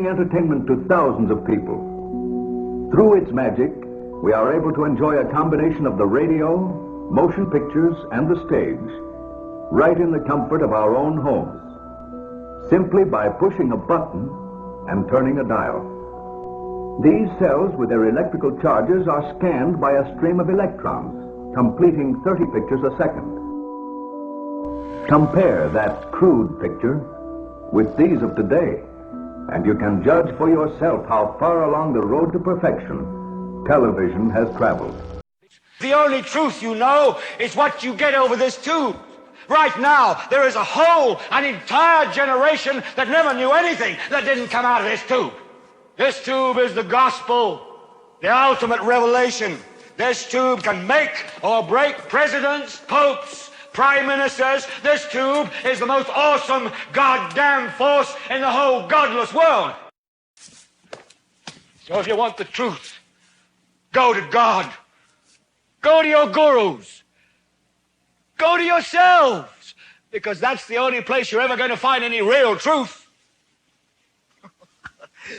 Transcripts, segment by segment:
bringing entertainment to thousands of people. Through its magic, we are able to enjoy a combination of the radio, motion pictures, and the stage, right in the comfort of our own homes, simply by pushing a button and turning a dial. These cells with their electrical charges are scanned by a stream of electrons, completing 30 pictures a second. Compare that crude picture with these of today, and you can judge for yourself how far along the road to perfection television has traveled. The only truth you know is what you get over this tube. Right now, there is an entire generation that never knew anything that didn't come out of this tube. This tube is the gospel, the ultimate revelation. This tube can make or break presidents, popes, prime ministers. This tube is the most awesome goddamn force in the whole godless world. So if you want the truth, go to God. Go to your gurus. Go to yourselves, because that's the only place you're ever going to find any real truth.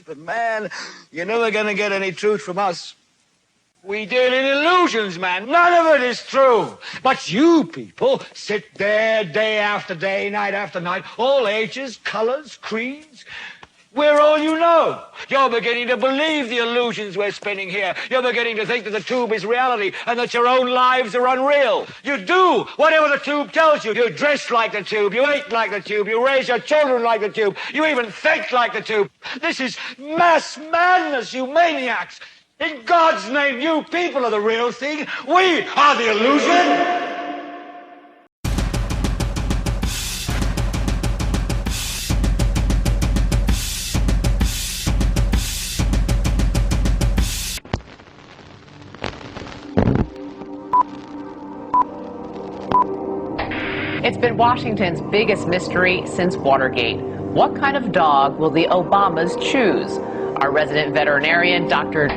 But man, you're never going to get any truth from us. We deal in illusions, man. None of it is true. But you people sit there day after day, night after night, all ages, colors, creeds. We're all you know. You're beginning to believe the illusions we're spinning here. You're beginning to think that the tube is reality and that your own lives are unreal. You do whatever the tube tells you. You dress like the tube. You eat like the tube. You raise your children like the tube. You even think like the tube. This is mass madness, you maniacs. In God's name, you people are the real thing. We are the illusion. It's been Washington's biggest mystery since Watergate. What kind of dog will the Obamas choose? Our resident veterinarian, Dr.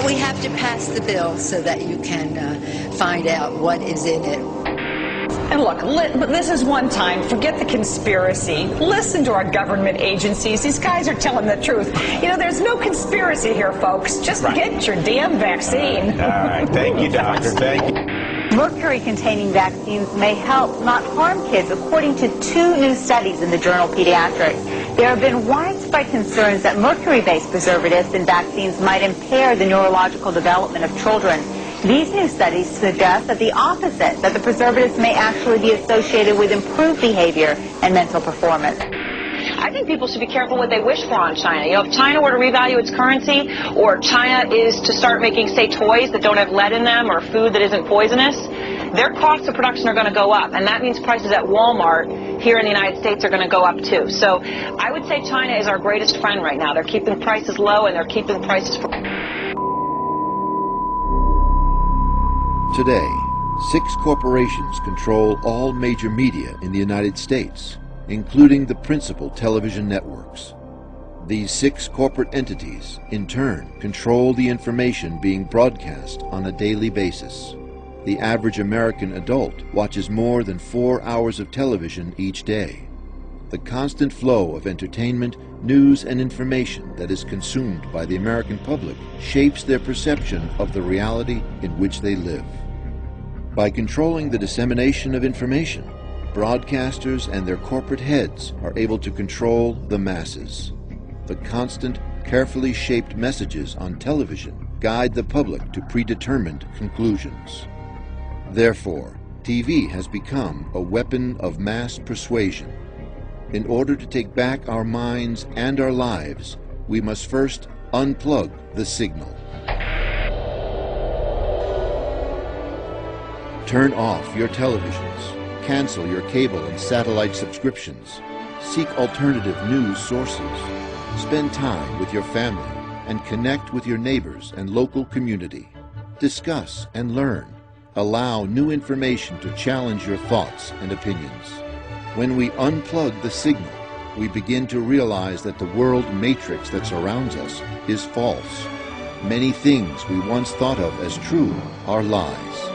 We have to pass the bill so that you can find out what is in it. And look, this is one time. Forget the conspiracy. Listen to our government agencies. These guys are telling the truth. You know, there's no conspiracy here, folks. Just get your damn vaccine. All right. Thank you, doctor. Thank you. Mercury-containing vaccines may help, not harm kids, according to 2 new studies in the journal Pediatrics. There have been widespread concerns that mercury-based preservatives in vaccines might impair the neurological development of children. These new studies suggest that the opposite, that the preservatives may actually be associated with improved behavior and mental performance. I think people should be careful what they wish for on China. You know, if China were to revalue its currency, or China is to start making, say, toys that don't have lead in them or food that isn't poisonous, their costs of production are going to go up. And that means prices at Walmart here in the United States are going to go up, too. So I would say China is our greatest friend right now. They're keeping prices low, and they're keeping prices for... Today, 6 corporations control all major media in the United States, including the principal television networks. These 6 corporate entities, in turn, control the information being broadcast on a daily basis. The average American adult watches more than 4 hours of television each day. The constant flow of entertainment, news, and information that is consumed by the American public shapes their perception of the reality in which they live. By controlling the dissemination of information, broadcasters and their corporate heads are able to control the masses. The constant, carefully shaped messages on television guide the public to predetermined conclusions. Therefore, TV has become a weapon of mass persuasion. In order to take back our minds and our lives, we must first unplug the signal. Turn off your televisions. Cancel your cable and satellite subscriptions. Seek alternative news sources. Spend time with your family and connect with your neighbors and local community. Discuss and learn. Allow new information to challenge your thoughts and opinions. When we unplug the signal, we begin to realize that the world matrix that surrounds us is false. Many things we once thought of as true are lies.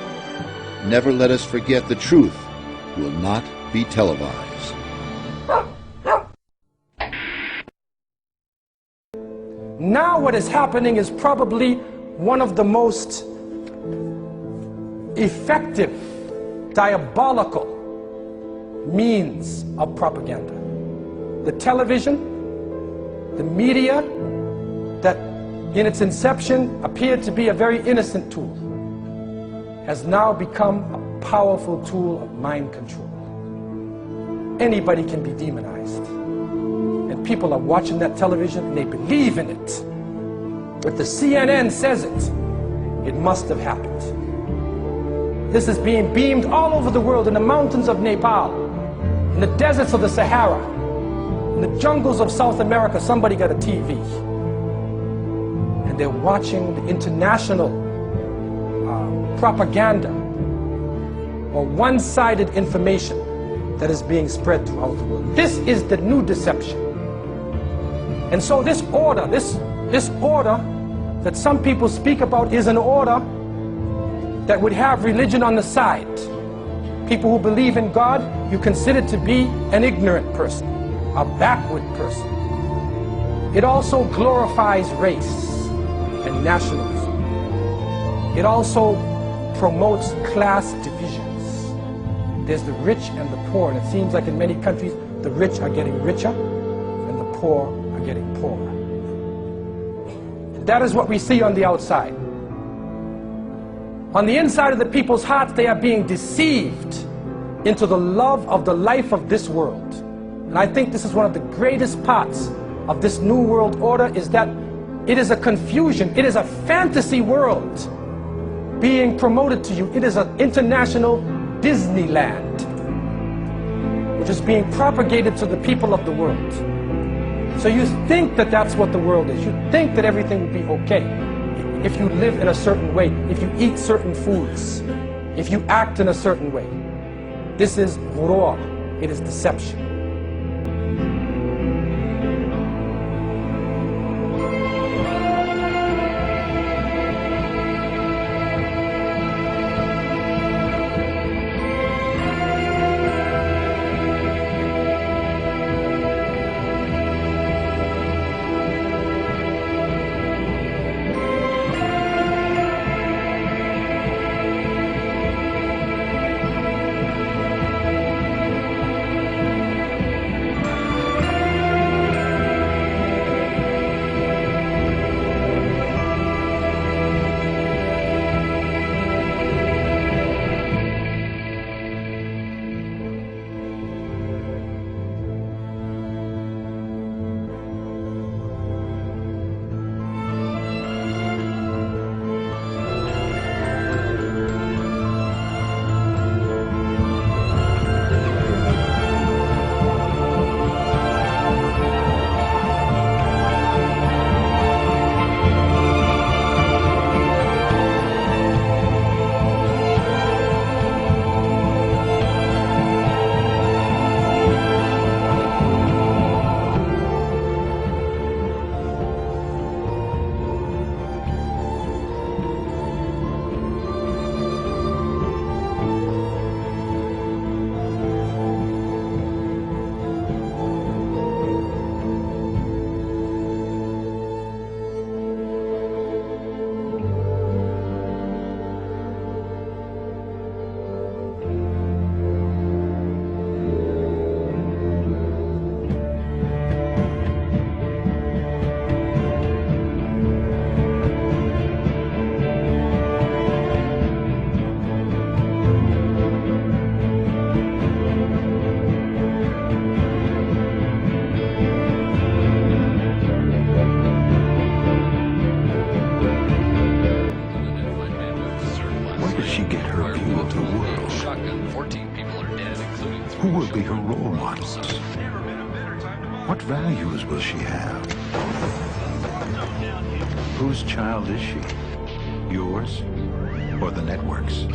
Never let us forget the truth will not be televised. Now what is happening is probably one of the most effective, diabolical means of propaganda. The television, the media, that in its inception appeared to be a very innocent tool, has now become a powerful tool of mind control. Anybody can be demonized. And people are watching that television and they believe in it. If the CNN says it, it must have happened. This is being beamed all over the world, in the mountains of Nepal, in the deserts of the Sahara, in the jungles of South America. Somebody got a TV. And they're watching the international propaganda or one-sided information that is being spread throughout the world. This is the new deception. And so this order, this order that some people speak about is an order that would have religion on the side. People who believe in God, you consider to be an ignorant person, a backward person. It also glorifies race and nationalism. It also promotes class divisions. There's the rich and the poor, and it seems like in many countries the rich are getting richer and the poor are getting poorer. And that is what we see on the outside. On the inside of the people's hearts, they are being deceived into the love of the life of this world. And I think this is one of the greatest parts of this new world order, is that it is a confusion. It is a fantasy world being promoted to you. It is an international Disneyland, which is being propagated to the people of the world. So you think that that's what the world is. You think that everything will be okay if you live in a certain way, if you eat certain foods, if you act in a certain way. This is ghurur. It is deception. Who will be her role models? What values will she have? Whose child is she? Yours or the network's?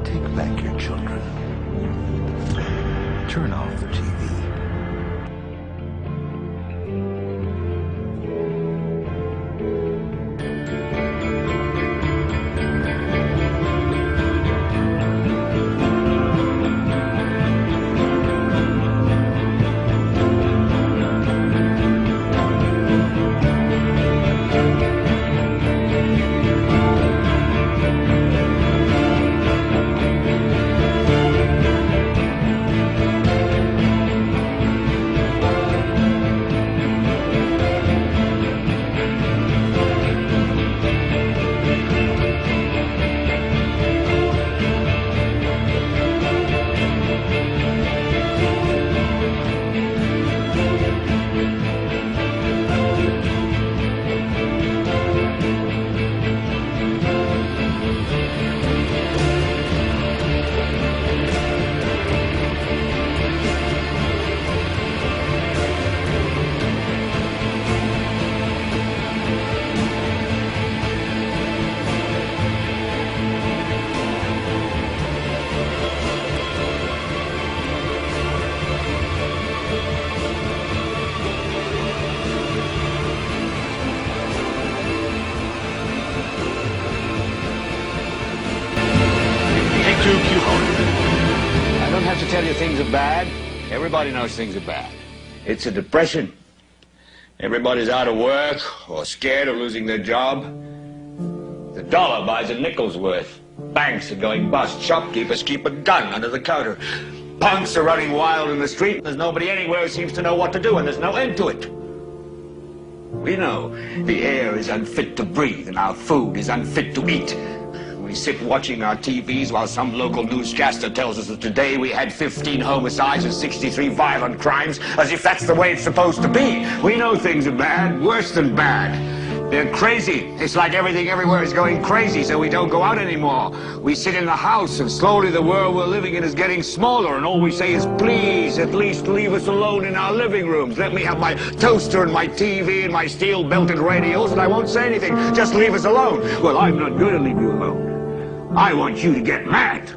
Take back your children. Turn off the TV. tell you things are bad? Everybody knows things are bad. It's a depression. Everybody's out of work or scared of losing their job. The dollar buys a nickel's worth. Banks are going bust. Shopkeepers keep a gun under the counter. Punks are running wild in the street. There's nobody anywhere who seems to know what to do, and there's no end to it. We know the air is unfit to breathe and our food is unfit to eat. We sit watching our TVs while some local newscaster tells us that today we had 15 homicides and 63 violent crimes, as if that's the way it's supposed to be. We know things are bad, worse than bad. They're crazy. It's like everything everywhere is going crazy, so we don't go out anymore. We sit in the house, and slowly the world we're living in is getting smaller, and all we say is, please, at least leave us alone in our living rooms. Let me have my toaster and my TV and my steel-belted radios, and I won't say anything. Just leave us alone. Well, I'm not going to leave you alone. I want you to get mad.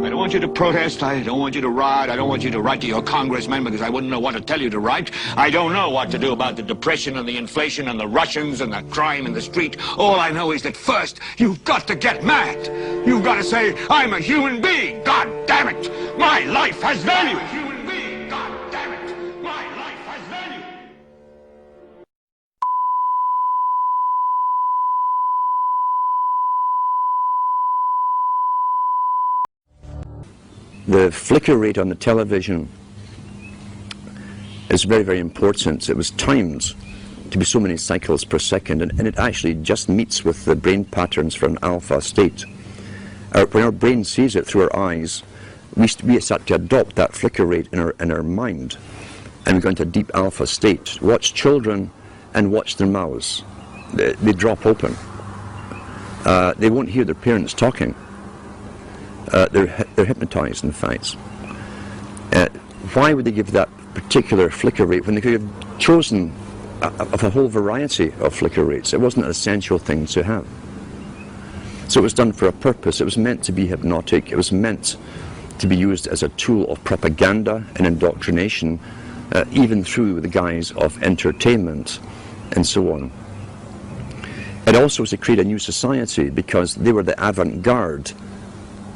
I don't want you to protest, I don't want you to riot, I don't want you to write to your congressman because I wouldn't know what to tell you to write. I don't know what to do about the depression and the inflation and the Russians and the crime in the street. All I know is that first, you've got to get mad. You've got to say, I'm a human being, God damn it! My life has value! I'm a human being, God damn it! My life has value! The flicker rate on the television is very, very important. It was timed to be so many cycles per second, and it actually just meets with the brain patterns for an alpha state. When our brain sees it through our eyes, we start to adopt that flicker rate in our mind, and we go into a deep alpha state. Watch children and watch their mouths. They drop open. They won't hear their parents talking. They're hypnotized, in fact. Why would they give that particular flicker rate when they could have chosen of a whole variety of flicker rates? It wasn't an essential thing to have. So it was done for a purpose. It was meant to be hypnotic. It was meant to be used as a tool of propaganda and indoctrination, even through the guise of entertainment and so on. It also was to create a new society because they were the avant-garde,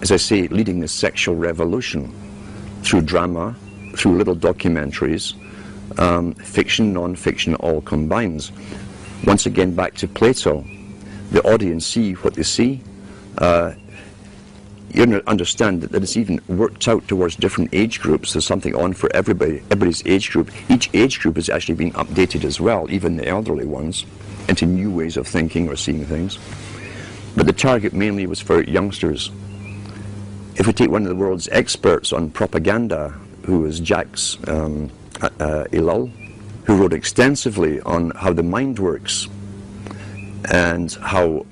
as I say, leading the sexual revolution through drama, through little documentaries, fiction, non-fiction, all combined. Once again, back to Plato, the audience see what they see. You understand that it's even worked out towards different age groups. There's something on for everybody's age group. Each age group is actually being updated as well, even the elderly ones, into new ways of thinking or seeing things. But the target mainly was for youngsters. If we take one of the world's experts on propaganda, who is Jacques Ellul, who wrote extensively on how the mind works and how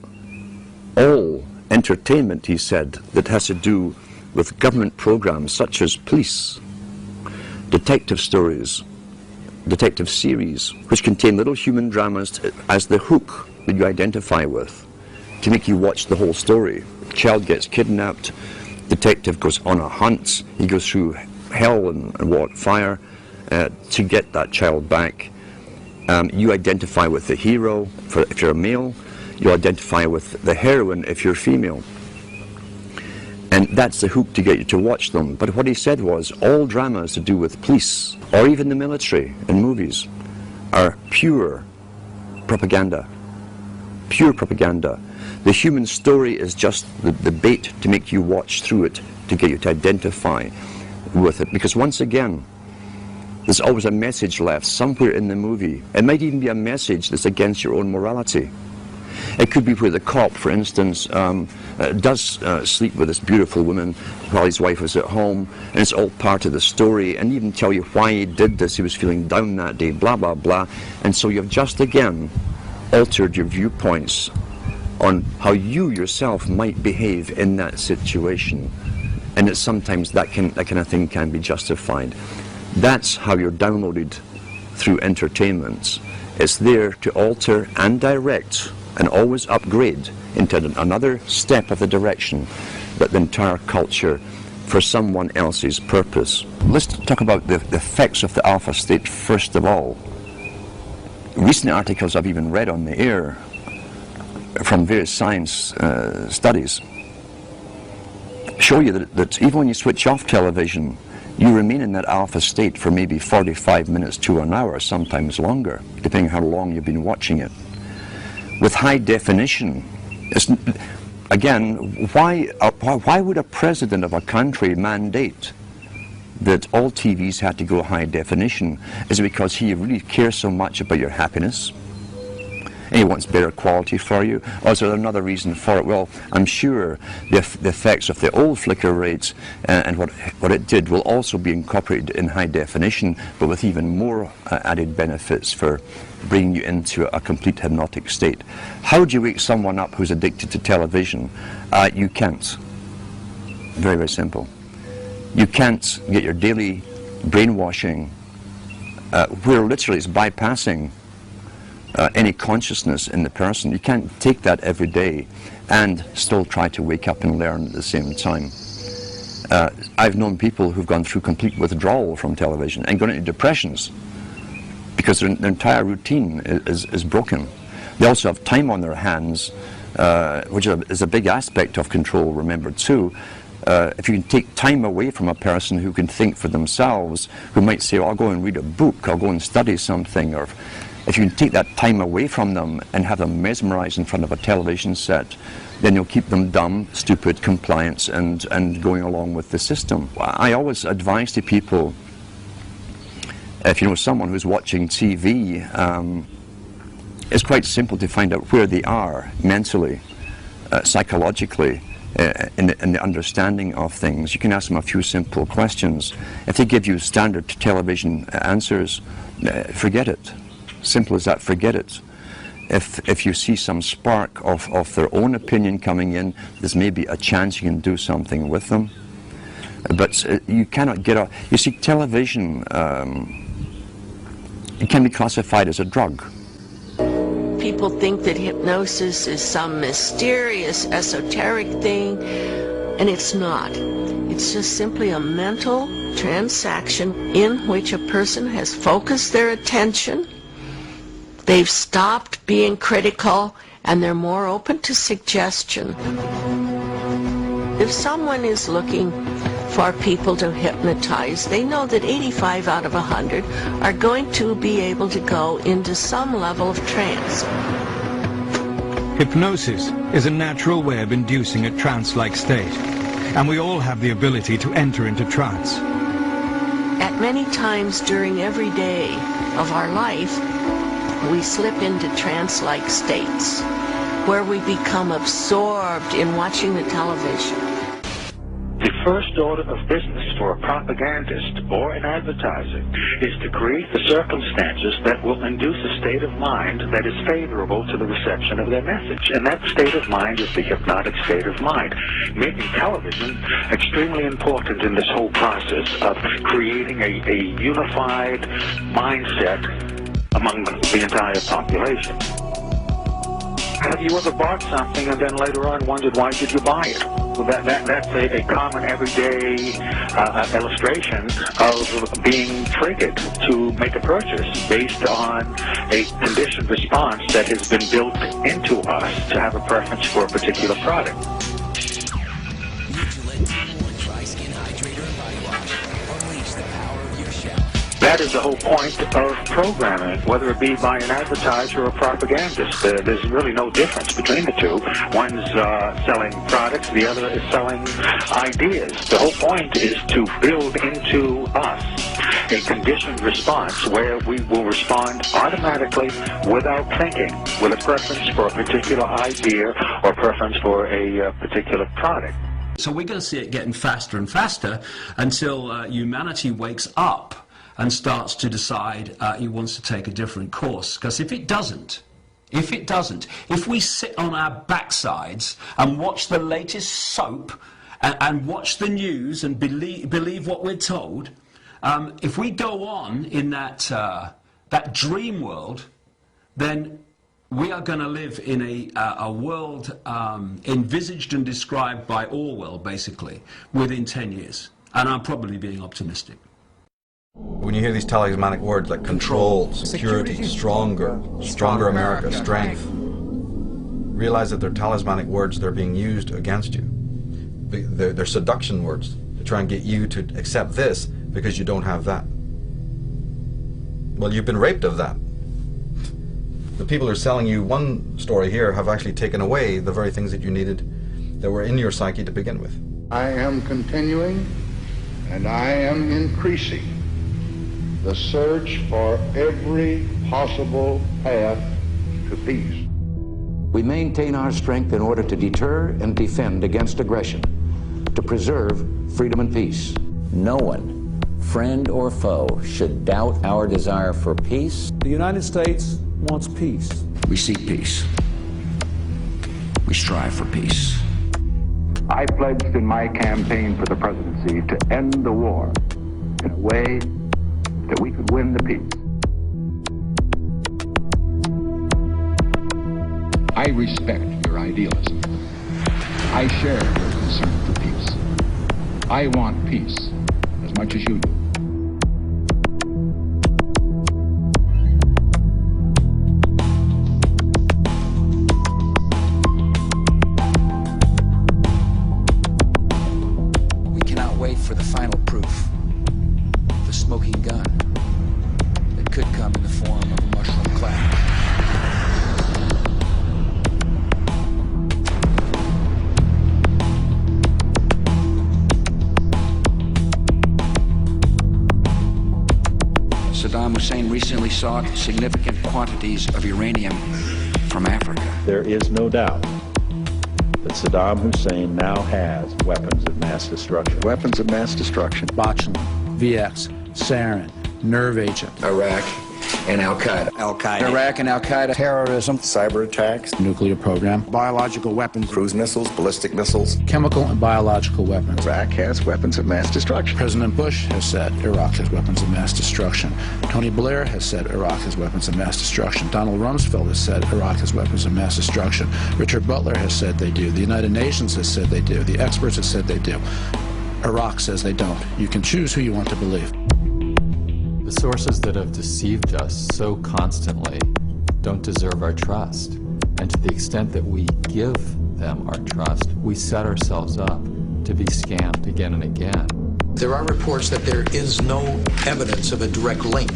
all entertainment, he said, that has to do with government programs such as police, detective stories, detective series, which contain little human dramas as the hook that you identify with, to make you watch the whole story. Child gets kidnapped, detective goes on a hunt, he goes through hell and fire to get that child back. You identify with the hero if you're a male, you identify with the heroine if you're female. And that's the hook to get you to watch them. But what he said was, all dramas to do with police, or even the military in movies, are pure propaganda. Pure propaganda. The human story is just the bait to make you watch through it, to get you to identify with it. Because once again, there's always a message left somewhere in the movie. It might even be a message that's against your own morality. It could be where the cop, for instance, does sleep with this beautiful woman while his wife was at home, and it's all part of the story, and even tell you why he did this, he was feeling down that day, blah, blah, blah. And so you've just again altered your viewpoints on how you yourself might behave in that situation. And that sometimes that kind of thing can be justified. That's how you're downloaded through entertainment. It's there to alter and direct and always upgrade into another step of the direction that the entire culture for someone else's purpose. Let's talk about the effects of the alpha state first of all. Recent articles I've even read on the air from various science studies show you that even when you switch off television, you remain in that alpha state for maybe 45 minutes to an hour, sometimes longer, depending on how long you've been watching it. With high definition, again, why would a president of a country mandate that all TVs had to go high definition? Is it because he really cares so much about your happiness? And he wants better quality for you? Or is there another reason for it? Well, I'm sure the effects of the old flicker rates and what it did will also be incorporated in high definition, but with even more added benefits for bringing you into a complete hypnotic state. How do you wake someone up who's addicted to television? You can't. Very, very simple. You can't get your daily brainwashing, where literally it's bypassing any consciousness in the person. You can't take that every day and still try to wake up and learn at the same time. I've known people who've gone through complete withdrawal from television and gone into depressions because their entire routine is broken. They also have time on their hands, which is a big aspect of control, remember too. If you can take time away from a person who can think for themselves, who might say, oh, I'll go and read a book, I'll go and study something, or if you can take that time away from them and have them mesmerized in front of a television set, then you'll keep them dumb, stupid, compliant, and going along with the system. I always advise to people, if you know someone who's watching TV, it's quite simple to find out where they are mentally, psychologically, in the understanding of things. You can ask them a few simple questions. If they give you standard television answers, forget it. Simple as that, forget it. If you see some spark of their own opinion coming in, there's maybe a chance you can do something with them. But you cannot get a... You see, television, it can be classified as a drug. People think that hypnosis is some mysterious, esoteric thing, and it's not. It's just simply a mental transaction in which a person has focused their attention. They've stopped being critical, and they're more open to suggestion. If someone is looking for people to hypnotize, they know that 85 out of 100 are going to be able to go into some level of trance. Hypnosis is a natural way of inducing a trance-like state, and we all have the ability to enter into trance. At many times during every day of our life, we slip into trance-like states where we become absorbed in watching the television. The first order of business for a propagandist or an advertiser is to create the circumstances that will induce a state of mind that is favorable to the reception of their message. And that state of mind is the hypnotic state of mind, making television extremely important in this whole process of creating a unified mindset among the entire population. Have you ever bought something and then later on wondered why did you buy it? Well, that's a common everyday illustration of being triggered to make a purchase based on a conditioned response that has been built into us to have a preference for a particular product. That is the whole point of programming, whether it be by an advertiser or a propagandist. There's really no difference between the two. One's selling products, the other is selling ideas. The whole point is to build into us a conditioned response where we will respond automatically without thinking, with a preference for a particular idea or preference for a particular product. So we're going to see it getting faster and faster until humanity wakes up and starts to decide he wants to take a different course. Because if we sit on our backsides and watch the latest soap and watch the news and believe what we're told, if we go on in that dream world, then we are going to live in a world envisaged and described by Orwell, basically, within 10 years. And I'm probably being optimistic. When you hear these talismanic words like control, security, stronger America, strength, realize that they're talismanic words that are being used against you. They're seduction words to try and get you to accept this because you don't have that. Well, you've been raped of that. The people who are selling you one story here have actually taken away the very things that you needed that were in your psyche to begin with. I am continuing and I am increasing the search for every possible path to peace. We maintain our strength in order to deter and defend against aggression, to preserve freedom and peace. No one, friend or foe, should doubt our desire for peace. The United States wants peace. We seek peace. We strive for peace. I pledged in my campaign for the presidency to end the war in a way that we could win the peace. I respect your idealism. I share your concern for peace. I want peace as much as you do. We cannot wait for the final proof, the smoking gun that could come in the form of a mushroom cloud. Saddam Hussein recently sought significant quantities of uranium from Africa. There is no doubt that Saddam Hussein now has weapons of mass destruction. Weapons of mass destruction. Botulinum, VX, sarin, nerve agent. Iraq and Al-Qaeda. Al-Qaeda. Iraq and Al-Qaeda. Terrorism. Cyber attacks. Nuclear program. Biological weapons. Cruise missiles. Ballistic missiles. Chemical and biological weapons. Iraq has weapons of mass destruction. President Bush has said Iraq has weapons of mass destruction. Tony Blair has said Iraq has weapons of mass destruction. Donald Rumsfeld has said Iraq has weapons of mass destruction. Richard Butler has said they do. The United Nations has said they do. The experts have said they do. Iraq says they don't. You can choose who you want to believe. The sources that have deceived us so constantly don't deserve our trust. And to the extent that we give them our trust, we set ourselves up to be scammed again and again. There are reports that there is no evidence of a direct link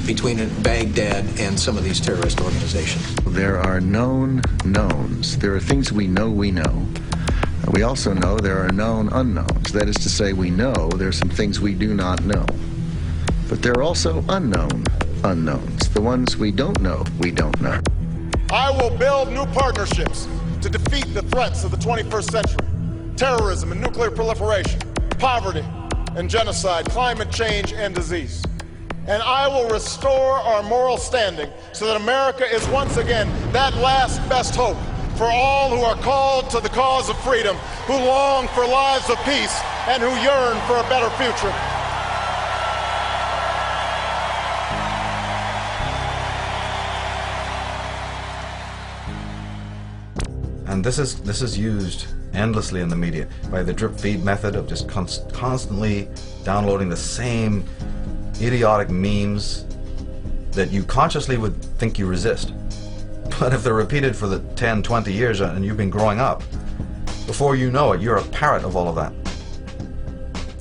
between Baghdad and some of these terrorist organizations. There are known knowns. There are things we know we know. We also know there are known unknowns. That is to say, we know there are some things we do not know. But there are also unknown unknowns. The ones we don't know, we don't know. I will build new partnerships to defeat the threats of the 21st century. Terrorism and nuclear proliferation, poverty and genocide, climate change and disease. And I will restore our moral standing so that America is once again that last best hope for all who are called to the cause of freedom, who long for lives of peace, and who yearn for a better future. And this is used endlessly in the media by the drip feed method of just constantly downloading the same idiotic memes that you consciously would think you resist. But if they're repeated for the 10, 20 years and you've been growing up, before you know it, you're a parrot of all of that.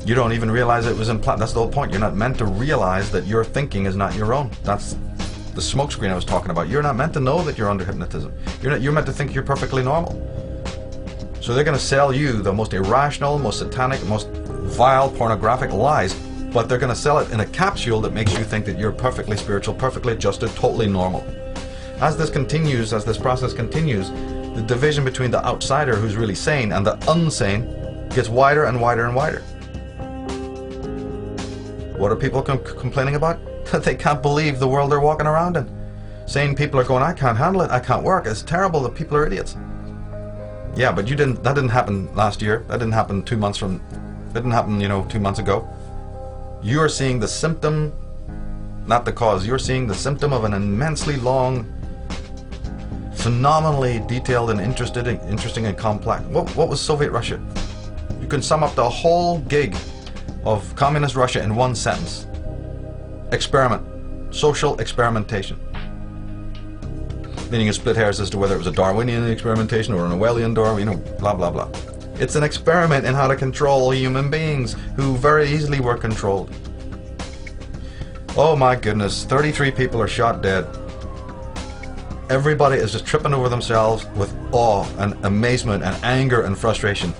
You don't even realize it was implanted. That's the whole point. You're not meant to realize that your thinking is not your own. That's the smokescreen I was talking about. You're not meant to know that you're under hypnotism. You're meant to think you're perfectly normal. So they're going to sell you the most irrational, most satanic, most vile, pornographic lies, but they're going to sell it in a capsule that makes you think that you're perfectly spiritual, perfectly adjusted, totally normal. As this continues, as this process continues, the division between the outsider who's really sane and the unsane gets wider and wider and wider. What are people complaining about? That they can't believe the world they're walking around in. Sane people are going, I can't handle it, I can't work, it's terrible, the people are idiots. Yeah, but that didn't happen last year, that didn't happen 2 months ago. You are seeing the symptom, not the cause. You're seeing the symptom of an immensely long, phenomenally detailed and interesting and complex. What was Soviet Russia? You can sum up the whole gig of communist Russia in one sentence. Experiment. Social experimentation. Then you can split hairs as to whether it was a Darwinian experimentation or an Orwellian Darwin, blah, blah, blah. It's an experiment in how to control human beings who very easily were controlled. Oh my goodness, 33 people are shot dead. Everybody is just tripping over themselves with awe and amazement and anger and frustration.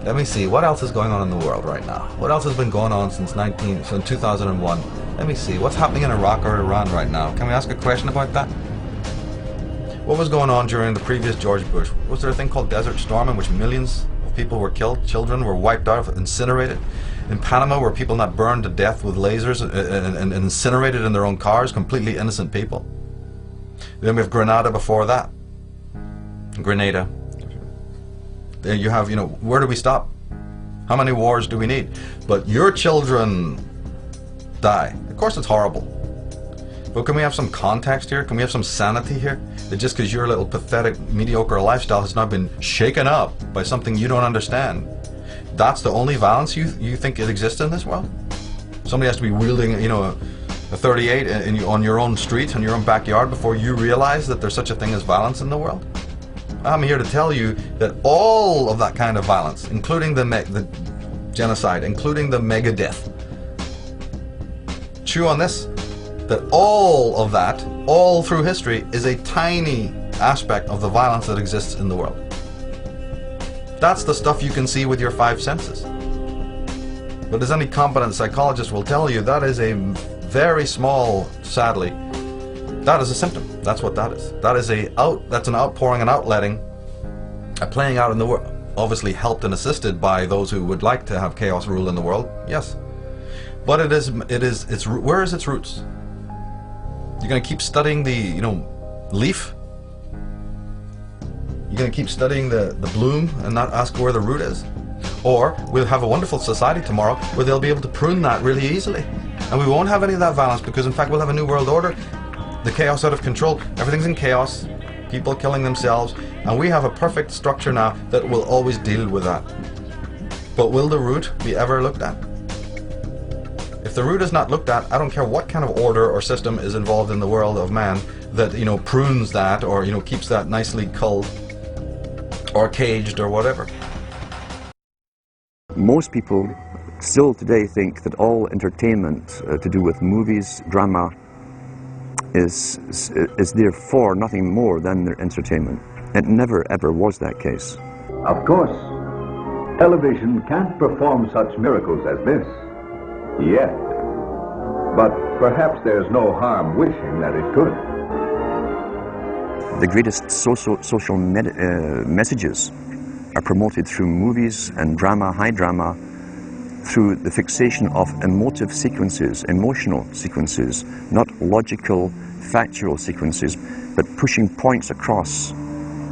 Let me see, what else is going on in the world right now? What else has been going on since 2001? Let me see, what's happening in Iraq or Iran right now? Can we ask a question about that? What was going on during the previous George Bush? Was there a thing called Desert Storm in which millions of people were killed, children were wiped out, incinerated? In Panama, were people not burned to death with lasers and incinerated in their own cars, completely innocent people? Then we have Grenada before that. Grenada. Then you have, where do we stop? How many wars do we need? But your children die. Of course it's horrible. But can we have some context here? Can we have some sanity here? That just because your little pathetic, mediocre lifestyle has not been shaken up by something you don't understand, that's the only violence you think it exists in this world? Somebody has to be wielding, a 38 on your own street, in your own backyard, before you realize that there's such a thing as violence in the world? I'm here to tell you that all of that kind of violence, including the genocide, including the mega death, chew on this, that all of that, all through history, is a tiny aspect of the violence that exists in the world. That's the stuff you can see with your 5 senses. But as any competent psychologist will tell you, that is a very small, sadly, that is a symptom. That's what that is. That's an outpouring and outletting, a playing out in the world. Obviously helped and assisted by those who would like to have chaos rule in the world, yes. But where is its roots? You're going to keep studying the, leaf? You're going to keep studying the bloom and not ask where the root is? Or we'll have a wonderful society tomorrow where they'll be able to prune that really easily. And we won't have any of that violence because in fact we'll have a new world order. The chaos out of control. Everything's in chaos. People killing themselves. And we have a perfect structure now that will always deal with that. But will the root be ever looked at? If the root is not looked at, I don't care what kind of order or system is involved in the world of man that, prunes that or, keeps that nicely culled or caged or whatever. Most people still today think that all entertainment to do with movies, drama, is therefore nothing more than their entertainment. It never ever was that case. Of course, television can't perform such miracles as this, yet. But perhaps there's no harm wishing that it could. The greatest social messages are promoted through movies and drama, high drama, through the fixation of emotive sequences, emotional sequences, not logical, factual sequences, but pushing points across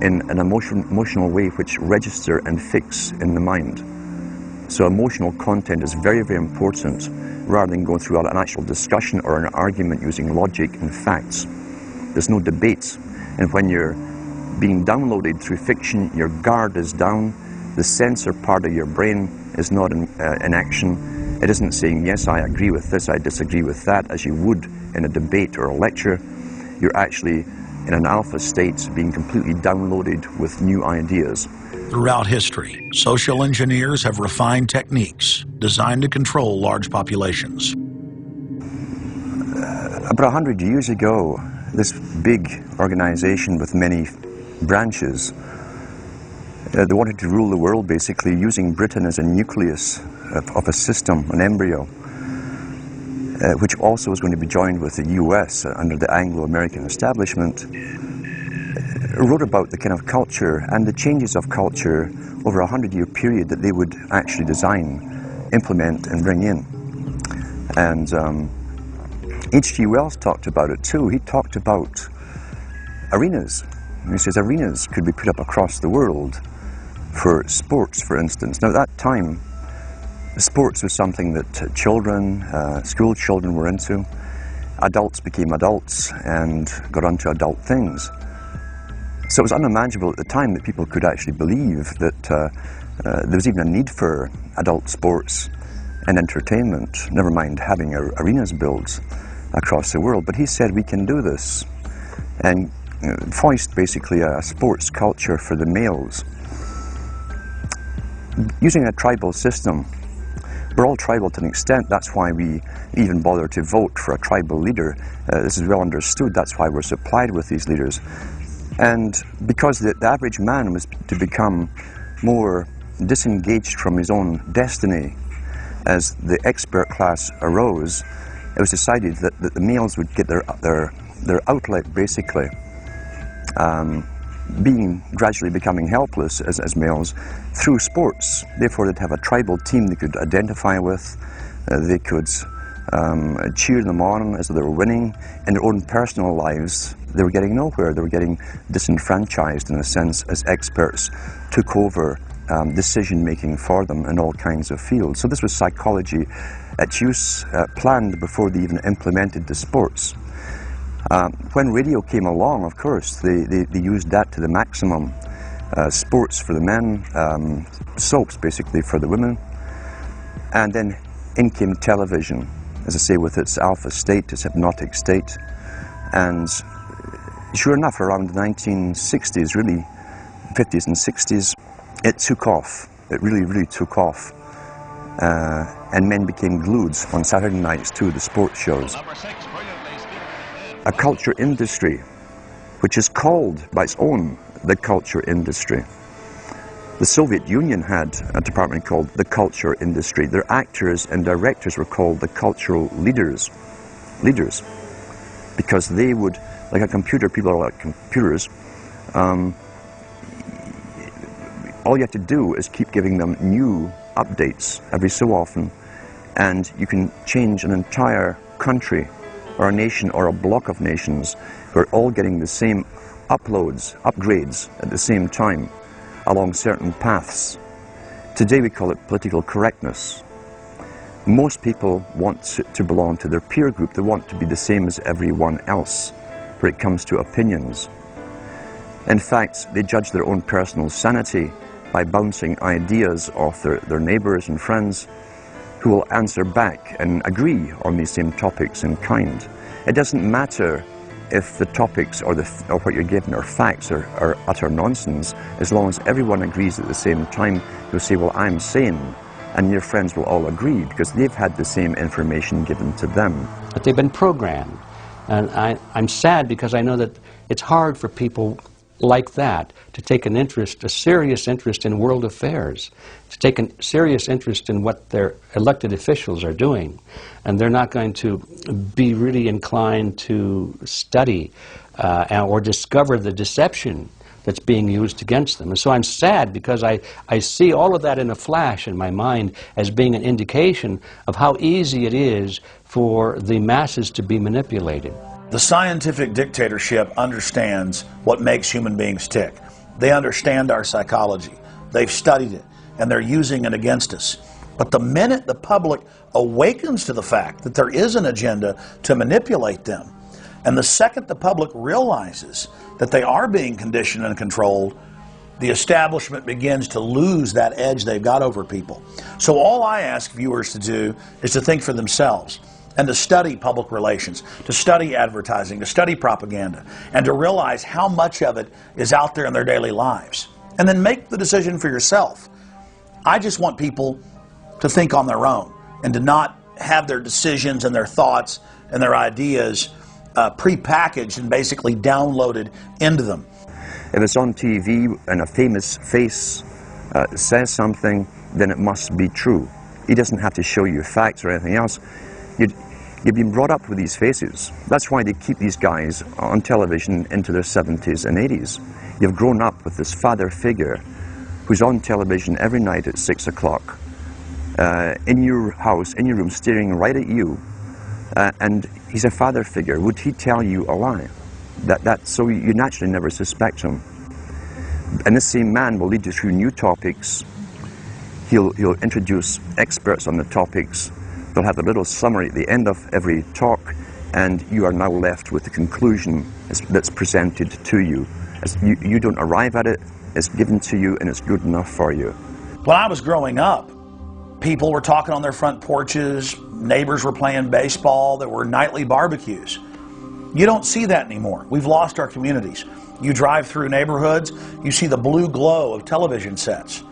in an emotional way which register and fix in the mind. So emotional content is very, very important, rather than going through an actual discussion or an argument using logic and facts. There's no debate. And when you're being downloaded through fiction, your guard is down, the sensor part of your brain is not in action. It isn't saying, yes, I agree with this, I disagree with that, as you would in a debate or a lecture. You're actually in an alpha state, being completely downloaded with new ideas. Throughout history, social engineers have refined techniques designed to control large populations. About 100 years ago, this big organization with many branches, they wanted to rule the world basically using Britain as a nucleus of a system, an embryo, which also was going to be joined with the US under the Anglo-American establishment, wrote about the kind of culture and the changes of culture over a 100-year period that they would actually design, implement and bring in. And H.G. Wells talked about it too. He talked about arenas. He says arenas could be put up across the world for sports, for instance. Now at that time, sports was something that children, school children were into. Adults became adults and got onto adult things. So it was unimaginable at the time that people could actually believe that there was even a need for adult sports and entertainment, never mind having arenas built across the world. But he said we can do this and foist basically a sports culture for the males. using a tribal system, we're all tribal to an extent. That's why we even bother to vote for a tribal leader. This is well understood. That's why we're supplied with these leaders. And because the average man was to become more disengaged from his own destiny as the expert class arose, it was decided that the males would get their outlet, basically, gradually becoming helpless as males through sports. Therefore, they'd have a tribal team they could identify with. They could cheer them on as they were winning. In their own personal lives, they were getting nowhere. They were getting disenfranchised, in a sense, as experts took over decision-making for them in all kinds of fields. So this was psychology at use, planned before they even implemented the sports. When radio came along, of course, they used that to the maximum. Sports for the men, soaps basically for the women. And then in came television, as I say, with its alpha state, its hypnotic state. And sure enough, around the 1960s, really, 50s and 60s, it took off. It really, really took off. And men became glued on Saturday nights to the sports shows. A culture industry, which is called by its own the culture industry. The Soviet Union had a department called the culture industry. Their actors and directors were called the cultural leaders, because they would, like a computer, people are like computers, all you have to do is keep giving them new updates every so often, and you can change an entire country or a nation or a block of nations who are all getting the same upgrades at the same time along certain paths. Today we call it political correctness. Most people want to belong to their peer group. They want to be the same as everyone else when it comes to opinions. In fact, they judge their own personal sanity by bouncing ideas off their neighbors and friends who will answer back and agree on these same topics in kind. It doesn't matter if the topics or what you're given are facts or utter nonsense, as long as everyone agrees at the same time. You'll say, well, I'm sane, and your friends will all agree because they've had the same information given to them. But they've been programmed, and I'm sad because I know that it's hard for people like that to take an interest, a serious interest in world affairs, to take a serious interest in what their elected officials are doing. And they're not going to be really inclined to study or discover the deception that's being used against them. And so I'm sad because I see all of that in a flash in my mind as being an indication of how easy it is for the masses to be manipulated. The scientific dictatorship understands what makes human beings tick. They understand our psychology. They've studied it, and they're using it against us. But the minute the public awakens to the fact that there is an agenda to manipulate them, and the second the public realizes that they are being conditioned and controlled, the establishment begins to lose that edge they've got over people. So all I ask viewers to do is to think for themselves, and to study public relations, to study advertising, to study propaganda, and to realize how much of it is out there in their daily lives. And then make the decision for yourself. I just want people to think on their own and to not have their decisions and their thoughts and their ideas pre-packaged and basically downloaded into them. If it's on TV and a famous face says something, then it must be true. He doesn't have to show you facts or anything else. You've been brought up with these faces. That's why they keep these guys on television into their 70s and 80s. You've grown up with this father figure who's on television every night at 6 o'clock, in your house, in your room, staring right at you, and he's a father figure. Would he tell you a lie? So you naturally never suspect him. And this same man will lead you through new topics. He'll introduce experts on the topics. They'll have a little summary at the end of every talk, and you are now left with the conclusion that's presented to you. You don't arrive at it, it's given to you, and it's good enough for you. When I was growing up, people were talking on their front porches, neighbors were playing baseball, there were nightly barbecues. You don't see that anymore. We've lost our communities. You drive through neighborhoods, you see the blue glow of television sets.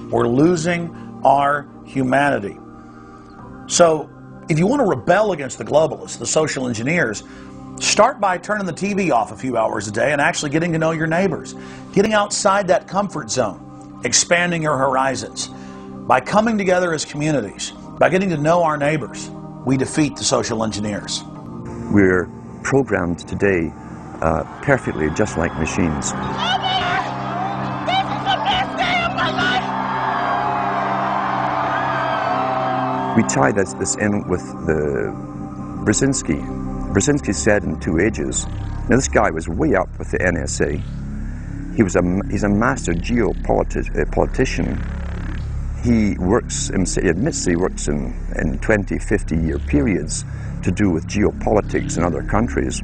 We're losing our humanity. So, if you want to rebel against the globalists, the social engineers, start by turning the TV off a few hours a day and actually getting to know your neighbors. Getting outside that comfort zone, expanding your horizons. By coming together as communities, by getting to know our neighbors, we defeat the social engineers. We're programmed today perfectly just like machines. We tie this in with the Brzezinski. Brzezinski said in 2 Ages, now this guy was way up with the NSA. He's a master geopolitician. He admits he works in 20, 50-year periods to do with geopolitics in other countries.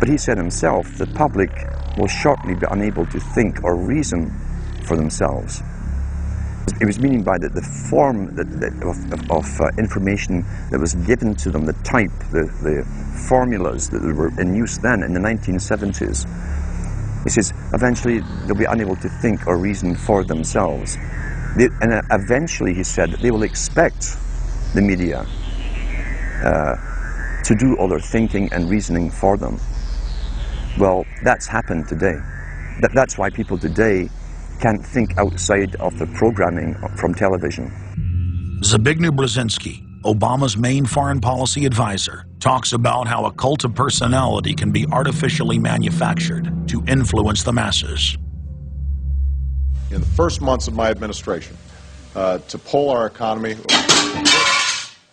But he said himself, the public will shortly be unable to think or reason for themselves. He was meaning by the form of information that was given to them, the type, the formulas that were in use then in the 1970s. He says, eventually they'll be unable to think or reason for themselves. And eventually, he said, they will expect the media to do all their thinking and reasoning for them. Well, that's happened today. That's why people today can't think outside of the programming from television. Zbigniew Brzezinski, Obama's main foreign policy advisor, talks about how a cult of personality can be artificially manufactured to influence the masses. In the first months of my administration, to pull our economy...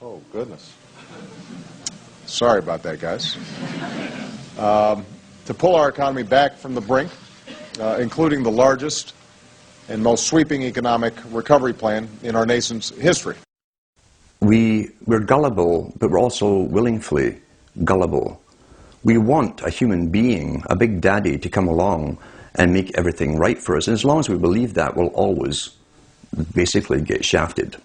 Oh, goodness. Sorry about that, guys. To pull our economy back from the brink, including the largest and most sweeping economic recovery plan in our nation's history. We're gullible, but we're also willingly gullible. We want a human being, a big daddy, to come along and make everything right for us. And as long as we believe that, we'll always basically get shafted.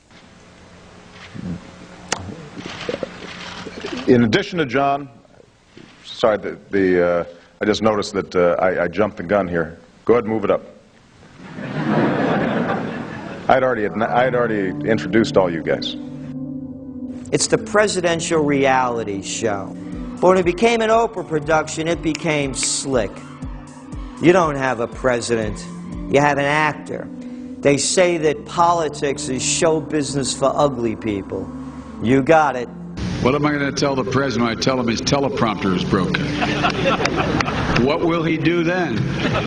In addition to John, sorry, I just noticed that I jumped the gun here. Go ahead and move it up. I'd already introduced all you guys. It's the presidential reality show. But when it became an Oprah production, it became slick. You don't have a president, you have an actor. They say that politics is show business for ugly people. You got it. What am I going to tell the president when I tell him his teleprompter is broken? What will he do then?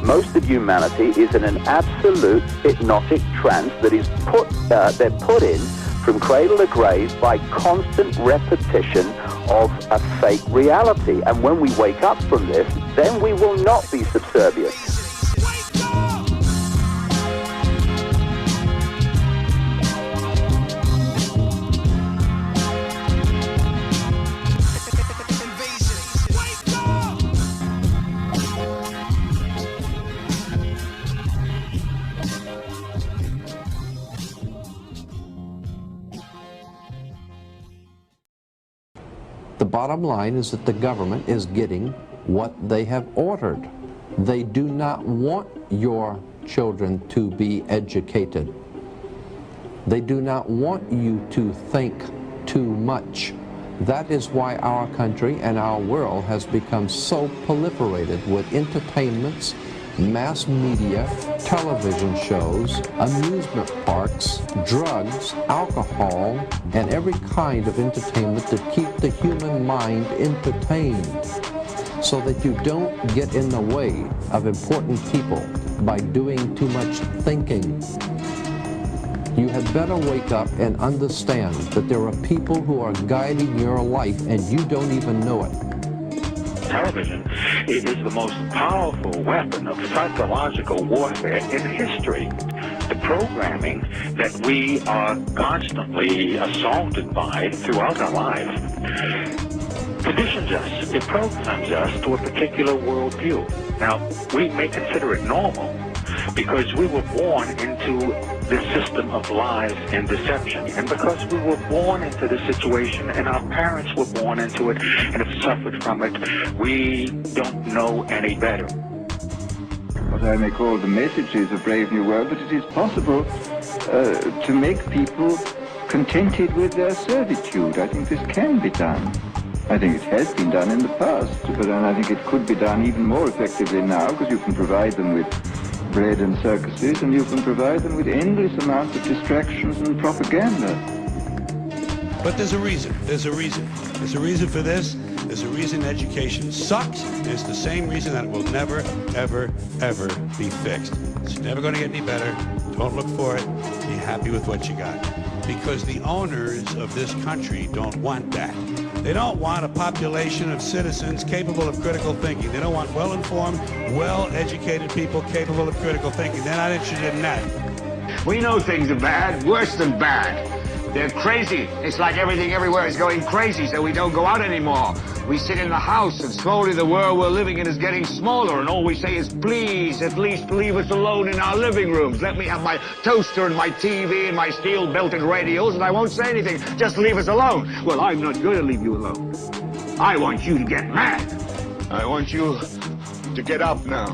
Most of humanity is in an absolute hypnotic trance that is they're put in from cradle to grave by constant repetition of a fake reality. And when we wake up from this, then we will not be subservient. The bottom line is that the government is getting what they have ordered. They do not want your children to be educated. They do not want you to think too much. That is why our country and our world has become so proliferated with entertainments, mass media, television shows, amusement parks, drugs, alcohol, and every kind of entertainment to keep the human mind entertained so that you don't get in the way of important people by doing too much thinking. You had better wake up and understand that there are people who are guiding your life and you don't even know it. Television is the most powerful weapon of psychological warfare in history. The programming that we are constantly assaulted by throughout our lives conditions us, it programs us to a particular worldview. Now, we may consider it normal because we were born into this system of lies and deception. And because we were born into this situation and our parents were born into it and have suffered from it, we don't know any better. What I may call the messages of Brave New World, that it is possible to make people contented with their servitude. I think this can be done. I think it has been done in the past, but I think it could be done even more effectively now, because you can provide them with bread and circuses, and you can provide them with endless amounts of distractions and propaganda. But there's a reason. There's a reason. There's a reason for this. There's a reason education sucks, and it's the same reason that it will never, ever, ever be fixed. It's never going to get any better. Don't look for it. Be happy with what you got. Because the owners of this country don't want that. They don't want a population of citizens capable of critical thinking. They don't want well-informed, well-educated people capable of critical thinking. They're not interested in that. We know things are bad, worse than bad. They're crazy. It's like everything everywhere is going crazy, so we don't go out anymore. We sit in the house, and slowly the world we're living in is getting smaller, and all we say is, please, at least leave us alone in our living rooms. Let me have my toaster and my TV and my steel-belted radios, and I won't say anything. Just leave us alone. Well, I'm not going to leave you alone. I want you to get mad. I want you to get up now.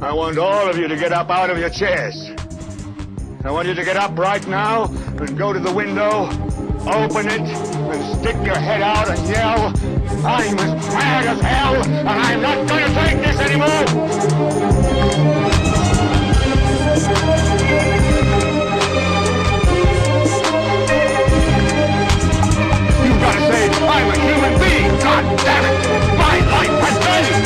I want all of you to get up out of your chairs. I want you to get up right now and go to the window, open it, and stick your head out and yell, I'm as mad as hell, and I'm not going to take this anymore! You've got to say, I'm a human being, God damn it! My life has value!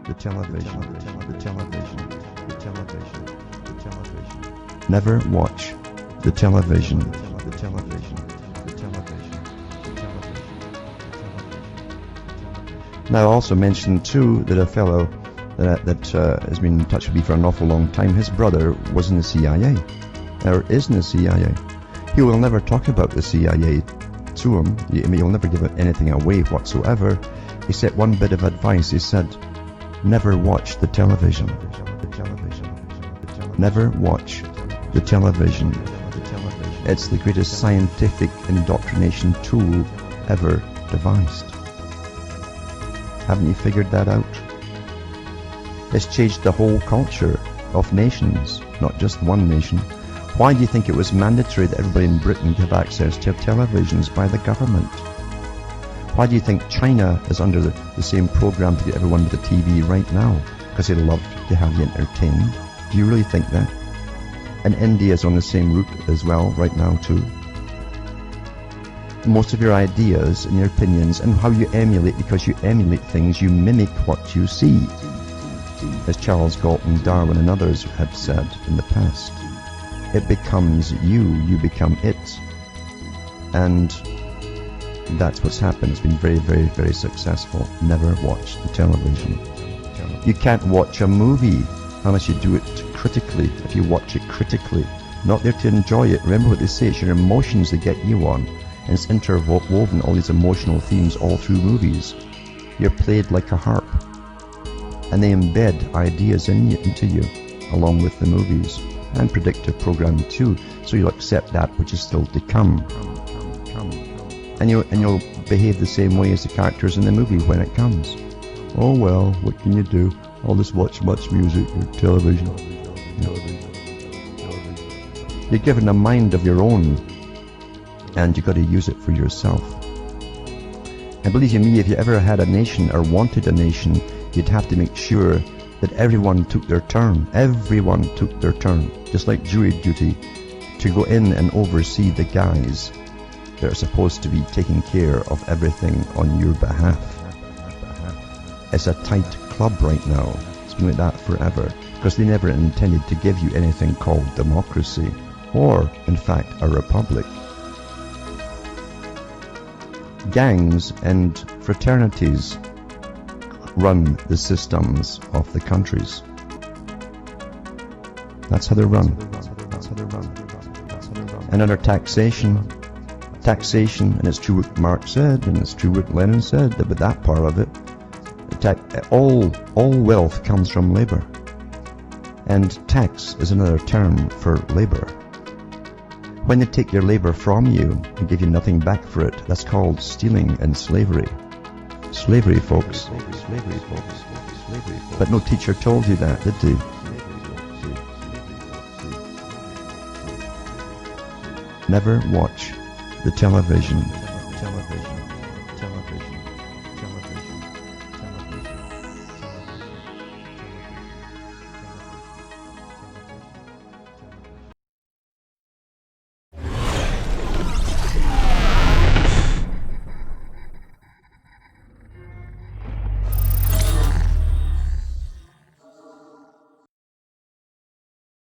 The television, the television, the television, the television. Never watch the television, the television, the television, the television. Now, I also mentioned too that a fellow that has been in touch with me for an awful long time, his brother was in the CIA, or is in the CIA. He will never talk about the CIA to him. He'll never give anything away whatsoever. He said one bit of advice. He said, never watch the television. Never watch the television. It's the greatest scientific indoctrination tool ever devised. Haven't you figured that out? It's changed the whole culture of nations, not just one nation. Why do you think it was mandatory that everybody in Britain have access to televisions by the government? Why do you think China is under the same program to get everyone with a TV right now? Because they love to have you entertained. Do you really think that? And India is on the same route as well right now too. Most of your ideas and your opinions and how you emulate, because you emulate things, you mimic what you see. As Charles Galton, Darwin and others have said in the past. It becomes you become it. And That's what's happened. It's been very, very, very successful. Never watch the television. You can't watch a movie unless you do it critically. If you watch it critically, not there to enjoy it. Remember what they say, it's your emotions that get you on. And it's interwoven, all these emotional themes all through movies. You're played like a harp. And they embed ideas into you, along with the movies. And predictive programming too. So you'll accept that which is still to come. And you'll behave the same way as the characters in the movie when it comes. Oh well, what can you do? I'll just watch much music or television. You're given a mind of your own, and you've got to use it for yourself. And believe you me, if you ever had a nation or wanted a nation, you'd have to make sure that everyone took their turn. Everyone took their turn, just like jury duty, to go in and oversee the guys that are supposed to be taking care of everything on your behalf. It's a tight club right now. It's been like that forever, because they never intended to give you anything called democracy, or, in fact, a republic. Gangs and fraternities run the systems of the countries. That's how they're run. And under taxation, and it's true what Marx said, and it's true what Lenin said about that part of it, all wealth comes from labor. And tax is another term for labor. When they take your labor from you and give you nothing back for it, that's called stealing and slavery. Slavery, folks. But no teacher told you that, did they? Never watch the television.